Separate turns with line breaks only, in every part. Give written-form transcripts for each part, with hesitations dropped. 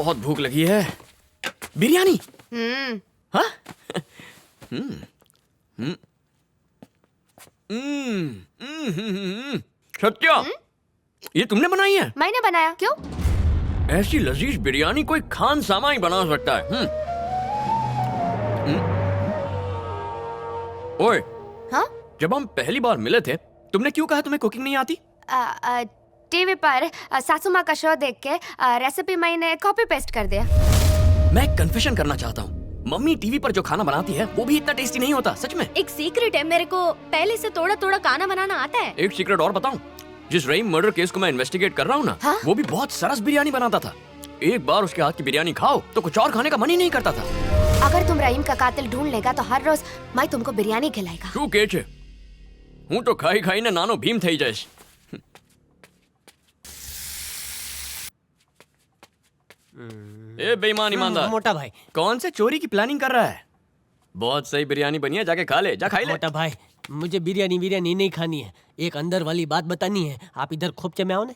बहुत भूख लगी है। बिरयानी। हाँ? सत्या, ये तुमने बनाई है?
मैंने बनाया। क्यों?
ऐसी लजीज बिरयानी कोई खान सामा ही बना सकता है। ओए,
हाँ?
जब हम पहली बार मिले थे, तुमने क्यों कहा तुम्हें कुकिंग नहीं आती?
टीवी पर सासू माँ का शो देख के रेसिपी मैंने कॉपी पेस्ट कर दिया।
मैं एक कन्फेशन करना चाहता हूँ। मम्मी टीवी पर जो खाना बनाती है वो भी इतना टेस्टी नहीं होता, सच में।
एक सीक्रेट है, मेरे को पहले से थोड़ा थोड़ा खाना बनाना आता है।
एक सीक्रेट और बताऊं? जिस रहीम मर्डर केस को मैं इन्वेस्टिगेट कर रहा हूँ ना,
हाँ?
वो भी बहुत सरस बिरयानी बनाता था। एक बार उसके हाथ की बिरयानी खाओ तो कुछ और खाने का मन ही नहीं करता था।
अगर तुम रहीम का कातिल ढूंढ लेगा तो हर रोज मैं तुमको बिरयानी खिलाएगा।
શું કે છે? હું તો ખાઈ ખાઈને નાનો ભીમ થઈ જઈશ। ए बेईमान ईमानदार,
मोटा भाई।
कौन से चोरी की प्लानिंग कर रहा है? बहुत सही बिरयानी बनी है, जाके खा ले, जा खाई ले।
मोटा भाई, मुझे बिरयानी नहीं खानी है। एक अंदर वाली बात बतानी है। आप इधर खोपचे में आओ ना।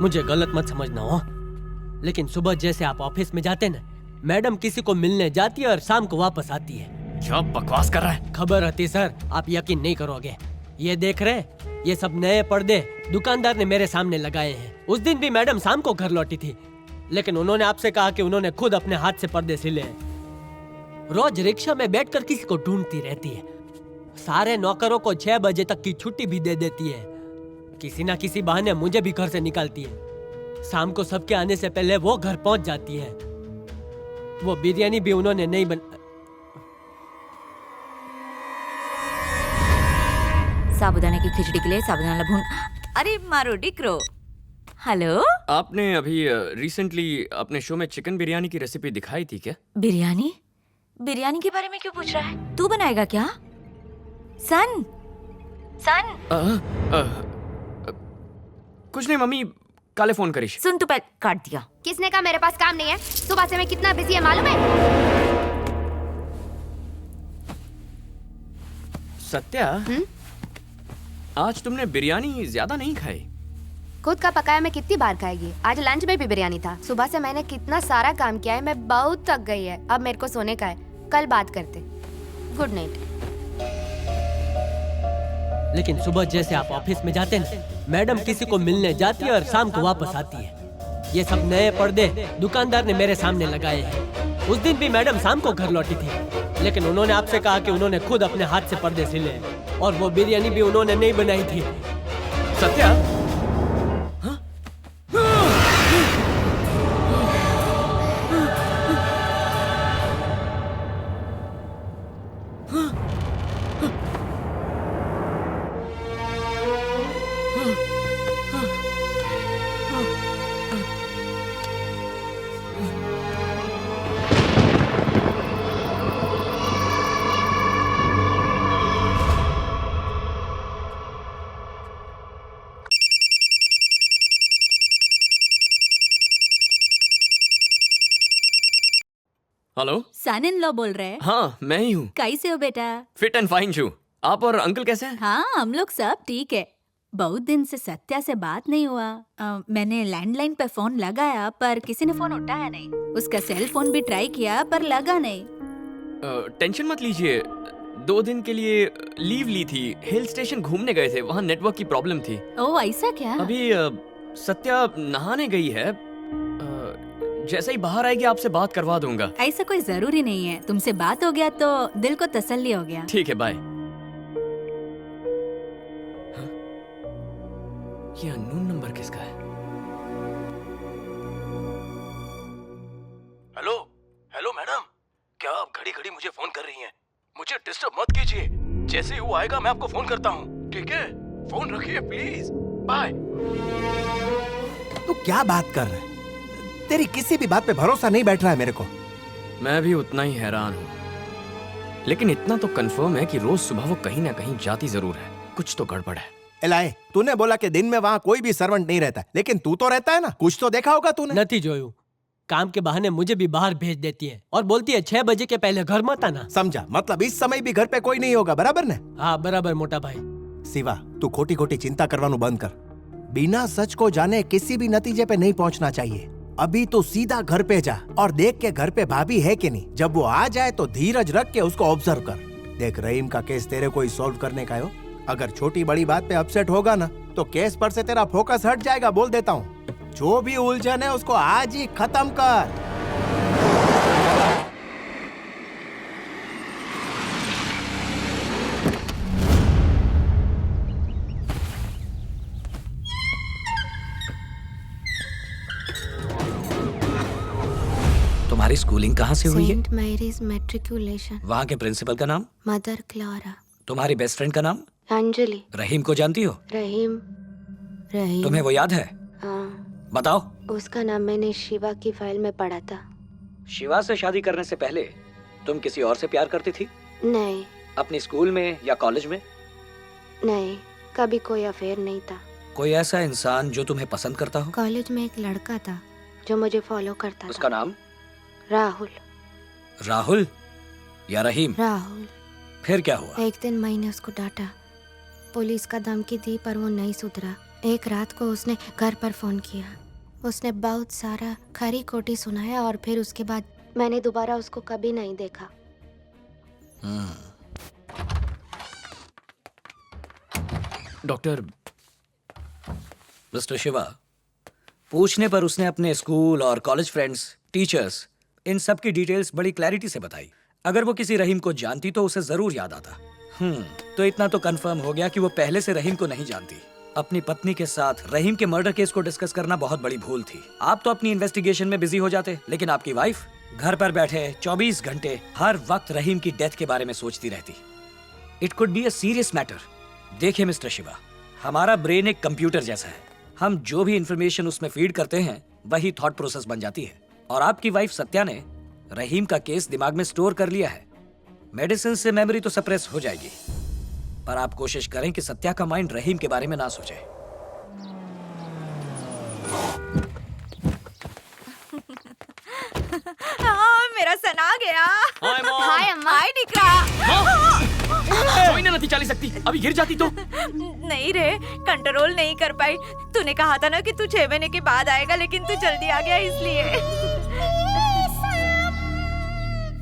मुझे गलत मत समझना हो, लेकिन सुबह जैसे आप ऑफिस में जाते ना, मैडम किसी को मिलने जाती है और शाम को वापस आती है।
क्या बकवास कर रहा है?
खबर रहती सर, आप यकीन नहीं करोगे। ये देख रहे, ये सब नए पर्दे दुकानदार ने मेरे सामने लगाए हैं। उस दिन भी मैडम शाम को घर लौटी थी, लेकिन उन्होंने आपसे कहा कि उन्होंने खुद अपने हाथ से पर्दे सिले हैं। रोज रिक्शा में बैठकर किसी को ढूंढती रहती है। सारे नौकरों को 6 बजे तक की छुट्टी भी दे देती है। किसी ना किसी बहाने मुझे भी घर से निकालती है। शाम को सबके आने से पहले वो घर पहुंच जाती है। वो बिरयानी भी उन्होंने नहीं
साबुदाने की खिचड़ी के लिए साबुदाना भून। अरे मारो डिक्रो। हेलो,
आपने अभी रिसेंटली अपने शो में चिकन बिरयानी की रेसिपी दिखाई थी क्या?
बिरयानी? बिरयानी के बारे में क्यों पूछ रहा है? तू बनाएगा क्या? सन
कुछ नहीं मम्मी, काले फोन करीश।
सुन, तू पहले काट दिया।
किसने कहा मेरे पास काम नहीं है? सुबह से मैं कितना बिजी है मालूम है?
सत्या, आज तुमने बिरयानी ज्यादा नहीं खाई।
खुद का पकाया मैं कितनी बार खाएगी? आज लंच में भी बिरयानी था। सुबह से मैंने कितना सारा काम किया है, मैं बहुत थक गई है। अब मेरे को सोने का है, कल बात करते। Good night.
लेकिन सुबह जैसे आप ऑफिस में जाते हैं, मैडम किसी को मिलने जाती है और शाम को वापस आती है। ये सब नए पर्दे दुकानदार ने मेरे सामने लगाए हैं। उस दिन भी मैडम शाम को घर लौटी थी, लेकिन उन्होंने आपसे कहा कि उन्होंने खुद अपने हाथ से पर्दे सिले हैं। और वो बिरयानी भी उन्होंने नहीं बनाई थी।
Satya, hello,
son in law बोल रहे हैं?
हाँ मैं ही हूँ।
कैसे हो बेटा?
फिट एंड फाइन छू। आप और अंकल कैसे हैं?
हाँ, हम लोग सब ठीक है। बहुत दिन से सत्या से बात नहीं हुआ। मैंने लैंडलाइन पे फोन लगाया पर किसी ने फोन उठाया नहीं। उसका सेल फोन भी ट्राई किया पर लगा नहीं।
टेंशन मत लीजिए, 2 दिन के लिए लीव ली थी। हिल स्टेशन घूमने गए थे, वहाँ नेटवर्क की प्रॉब्लम थी।
ओह ऐसा क्या?
अभी सत्या नहाने गई है। जैसे ही बाहर आएगी आपसे बात करवा दूंगा।
ऐसा कोई जरूरी नहीं है। तुमसे बात हो गया तो दिल को तसल्ली हो गया।
ठीक है, बाय। ये अननोन नंबर किसका है?
हेलो हेलो मैडम, क्या आप घड़ी घड़ी मुझे फोन कर रही हैं? मुझे डिस्टर्ब मत कीजिए। जैसे ही वो आएगा मैं आपको फोन करता हूँ, ठीक है? फोन रखिए प्लीज। बाय।
तू क्या बात कर रहा है? तेरी किसी भी बात पे भरोसा नहीं बैठ रहा है मेरे को।
मैं भी उतना ही हैरान हूँ, लेकिन इतना तो कंफर्म है कि रोज सुबह वो कहीं ना कहीं जाती जरूर है। कुछ तो गड़बड़ है।
एलाए, तूने बोला कि दिन में वहाँ कोई भी सर्वेंट नहीं रहता, लेकिन तू तो रहता है ना, कुछ तो देखा होगा तूने।
नती जोयू, काम के बहाने मुझे भी बाहर भेज देती है और बोलती है 6 बजे के पहले घर मत आना।
समझा, मतलब इस समय भी घर पे कोई नहीं होगा, बराबर ने?
हाँ बराबर मोटा भाई।
शिवा, तू खोटी खोटी चिंता करवानू बंद कर। बिना सच को जाने किसी भी नतीजे पे नहीं पहुंचना चाहिए। अभी तो सीधा घर पे जा और देख के घर पे भाभी है कि नहीं। जब वो आ जाए तो धीरज रख के उसको ऑब्जर्व कर। देख, रहीम का केस तेरे को ही सॉल्व करने का हो। अगर छोटी बड़ी बात पे अपसेट होगा ना तो केस पर से तेरा फोकस हट जाएगा, बोल देता हूँ। जो भी उलझन है उसको आज ही खत्म कर।
तुम्हारी स्कूलिंग कहाँ से हुई है?
Saint Mary's matriculation.
वहाँ के प्रिंसिपल का नाम?
Mother Clara.
तुम्हारी बेस्ट फ्रेंड का नाम?
अंजलि।
रहीम को जानती हो?
रहीम
तुम्हें वो याद है?
हाँ,
बताओ।
उसका नाम मैंने शिवा की फाइल में पढ़ा था।
शिवा से शादी करने से पहले तुम किसी और से प्यार करती थी?
नहीं
अपने स्कूल में या कॉलेज में?
नहीं, कभी कोई अफेयर नहीं था।
कोई ऐसा इंसान जो तुम्हें पसंद करता हो?
कॉलेज में एक लड़का था जो मुझे फॉलो करता
उसका
था।
नाम?
राहुल।
राहुल या रहीम?
राहुल।
फिर क्या हुआ?
एक दिन मैंने उसको डांटा, पुलिस का धमकी दी, पर वो नहीं सुधरा। एक रात को उसने घर पर फोन किया। उसने बहुत सारा खरी खोटी सुनाया और फिर उसके बाद मैंने दोबारा उसको कभी नहीं देखा।
डॉक्टर,
मिस्टर शिवा, पूछने पर उसने अपने स्कूल और कॉलेज फ्रेंड्स, टीचर्स, इन सब की डिटेल्स बड़ी क्लैरिटी से बताई। अगर वो किसी रहीम को जानती तो उसे जरूर याद आता। तो इतना तो कंफर्म हो गया कि वो पहले से रहीम को नहीं जानती। अपनी पत्नी के साथ रहीम के मर्डर केस को डिस्कस करना बहुत बड़ी भूल थी। आप तो अपनी इन्वेस्टिगेशन में बिजी हो जाते, लेकिन आपकी वाइफ घर पर बैठे 24 घंटे हर वक्त रहीम की डेथ के बारे में सोचती रहती। It could be a serious matter. देखिए मिस्टर शिवा, हमारा ब्रेन एक कंप्यूटर जैसा है। हम जो भी इंफॉर्मेशन उसमें फीड करते हैं वही थॉट प्रोसेस बन जाती है। और आपकी वाइफ सत्या ने रहीम का केस दिमाग में स्टोर कर लिया है। मेडिसिन से मेमोरी तो सप्रेस हो जाएगी, पर आप कोशिश करें कि सत्या का माइंड रहीम के बारे में ना सोचे।
मेरा सन आ गया।
हाय अम्मा।
हाय निकरा।
कोई ना नहीं चली सकती, अभी गिर जाती तो।
नहीं रे, कंट्रोल नहीं कर पाई। तूने कहा था ना कि तू 6 महीने के बाद आएगा, लेकिन तू जल्दी आ गया इसलिए।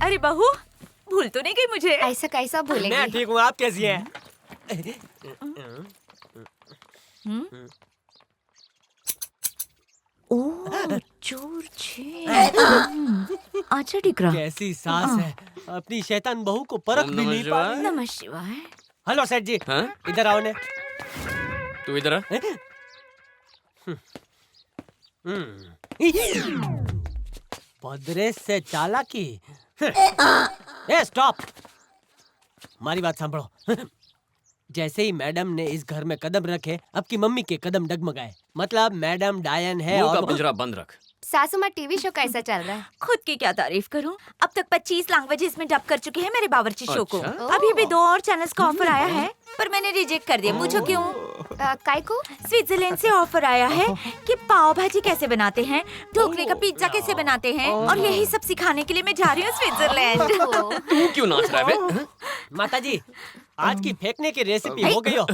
अरे बहू, भूल तो नहीं गई मुझे?
ऐसा कैसा भूलेगी?
मैं ठीक हूँ, आप कैसी हैं?
ओह, चोर छे। अच्छा निकरा।
कैसी सास है, अपनी शैतान बहू को परख भी नहीं पा रही।
नमः शिवाय।
हेलो सेठ जी,
हाँ?
इधर आओ ने।
तू इधर आ।
पदरे से चालाकी। ए स्टॉप, हमारी बात सांभळो। जैसे ही मैडम ने इस घर में कदम रखे, अब की मम्मी के कदम डगमगाए। मतलब मैडम डायन है
मुंह का
और
पिंजरा बंद रख।
सासू माँ, टीवी शो कैसा चल रहा है?
खुद की क्या तारीफ करूं? अब तक 25 लैंग्वेजेस में डब कर चुके हैं मेरे बावर्ची शो को।
अच्छा?
अभी भी 2 और चैनल्स का ऑफर आया है, पर मैंने रिजेक्ट कर दिया। पूछो क्यों?
काय को?
स्विट्जरलैंड से ऑफर आया है कि पाव भाजी कैसे बनाते हैं, ढोकले का पिज्जा कैसे बनाते हैं, और यही सब सिखाने के लिए मैं जा रही हूँ स्विट्जरलैंड।
तू क्यों नाच रहा है बे?
माता जी, आज की फेंकने की रेसिपी हो गई हो,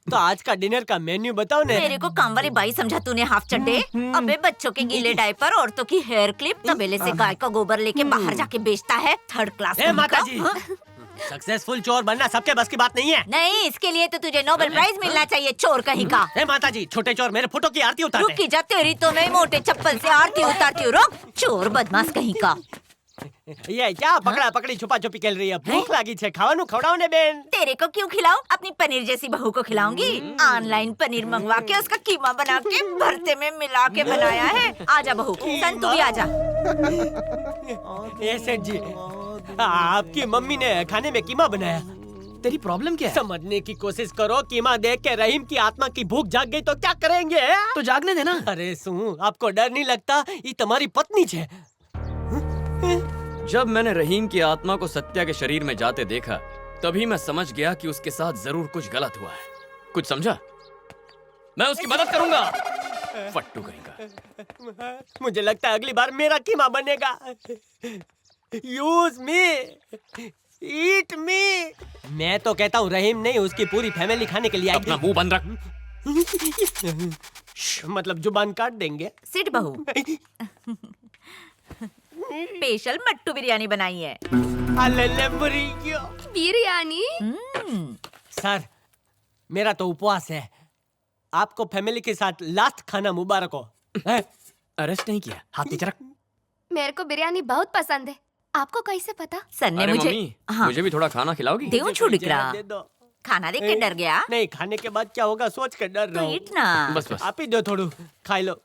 तो आज का डिनर का मेन्यू बताओ ने।
मेरे को काम वाली बाई समझा तूने, हाफ चड्डे। अबे बच्चों के गीले डायपर, औरतों की हेयर क्लिप, तबेले से गाय का गोबर लेके बाहर जाके बेचता है, 3rd क्लास।
ए माता जी, सक्सेसफुल चोर बनना सबके बस की बात नहीं है।
नहीं, इसके लिए तो तुझे नोबेल प्राइज मिलना चाहिए, चोर कहीं का।
ए माता जी, छोटे चोर मेरे फोटो की आरती उतारते हैं।
रुकी जा, तेरी तो मैं मोटे चप्पल से आरती उतारती हूँ। रुक, चोर बदमाश कहीं का।
ये क्या पकड़ा पकड़ी छुपा छुपी खेल रही है? भूख लगी छे, खावानू खवड़ाओ ने बेन।
तेरे को क्यों खिलाऊं? अपनी पनीर जैसी बहू को खिलाऊंगी। ऑनलाइन पनीर मंगवा के उसका कीमा बना के भरते में मिला के बनाया है। आजा बहू, सन तू भी आजा।
ये सेठ जी, आपकी मम्मी ने खाने में कीमा बनाया।
तेरी प्रॉब्लम क्या है?
समझने की कोशिश करो। कीमा देख के रहीम की आत्मा की भूख जाग गई तो क्या करेंगे?
तो जागने देना।
अरे सुन, आपको डर नहीं लगता? ये तुम्हारी पत्नी है।
जब मैंने रहीम की आत्मा को सत्या के शरीर में जाते देखा, तभी मैं समझ गया कि उसके साथ जरूर कुछ गलत हुआ है। कुछ समझा? मैं उसकी मदद करूंगा। फट्टू कहेगा।
मुझे लगता है अगली बार मेरा कीमा बनेगा। यूज मी, ईट मी। मैं तो कहता हूँ रहीम नहीं, उसकी पूरी फैमिली खाने के लिए आई।
अपना मुंह बंद रख।
मतलब जुबान काट देंगे।
सिट बहू, स्पेशल मट्टू बिरयानी बनाई है।
बिरयानी?
सर, मेरा तो उपवास है। आपको फैमिली के साथ लास्ट खाना मुबारक हो।
अरेस्ट नहीं किया, हाथ नीचे रख।
मेरे को बिरयानी बहुत पसंद है। आपको कैसे पता?
सर ने
अरे
मुझे
मम्मी,
हाँ
मुझे भी थोड़ा खाना खिलाओगी?
देऊं छुड़करा।
दे दो।
खाना देख के डर गया?
नहीं, खाने के बाद क्या होगा सोच कर डर
तो
रहा हूँ।
ईट ना।
बस बस।
आप ही दो थोड़ू, खा लो।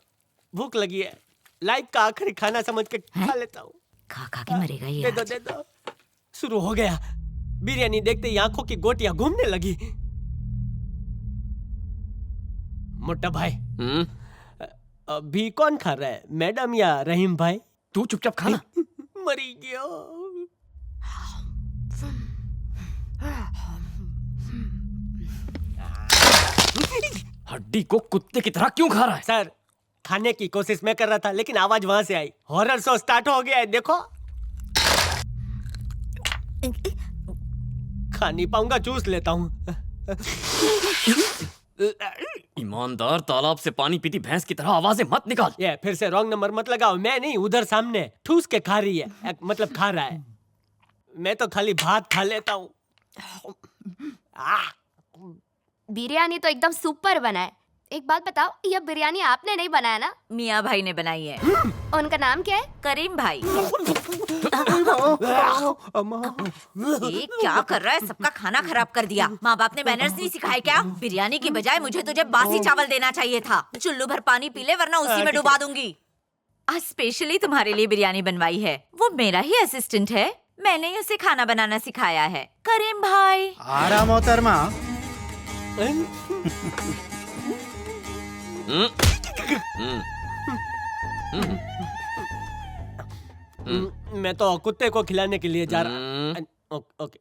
भूख लगी है। लाइफ का आखिरी खाना समझ के खा लेता हूँ।
खा खा के मरेगा ये
दे दो,
आज।
दे दो। शुरू हो गया। बिरयानी देखते ही आंखों की गोटियां घूमने लगी। मोटा भाई, अभी कौन खा रहा है, मैडम या रहीम भाई?
तू चुपचाप खा ना।
मरी गया।
हड्डी को कुत्ते की तरह क्यों खा रहा है?
सर, खाने की कोशिश मैं कर रहा था लेकिन आवाज वहां से आई। हॉरर शो स्टार्ट हो गया है, देखो। खा नहीं पाऊंगा, चूस लेता हूँ।
ईमानदार तालाब से पानी पीती भैंस की तरह आवाजें मत निकाल।
ये फिर से रॉन्ग नंबर मत लगाओ। मैं नहीं, उधर सामने ठूस के खा रही है, मतलब खा रहा है। मैं तो खाली भात खा लेता हूँ।
बिरयानी तो एकदम सुपर बना है। एक बात बताओ, यह बिरयानी आपने नहीं बनाया ना?
मियाँ भाई ने बनाई है।
उनका नाम क्या है?
करीम भाई। ये क्या कर रहा है? सबका खाना खराब कर दिया। माँ बाप ने मैनर्स नहीं सिखाए क्या? बिरयानी की बजाय मुझे तुझे बासी चावल देना चाहिए था। चुल्लू भर पानी पी ले वरना उसी में डुबा दूंगी। आज स्पेशली तुम्हारे लिए बिरयानी बनवाई है। वो मेरा ही असिस्टेंट है, मैंने ही उसे खाना बनाना सिखाया है। करीम भाई।
आराम मोहतरमा।
मैं तो कुत्ते को खिलाने के लिए जा रहा। ओके।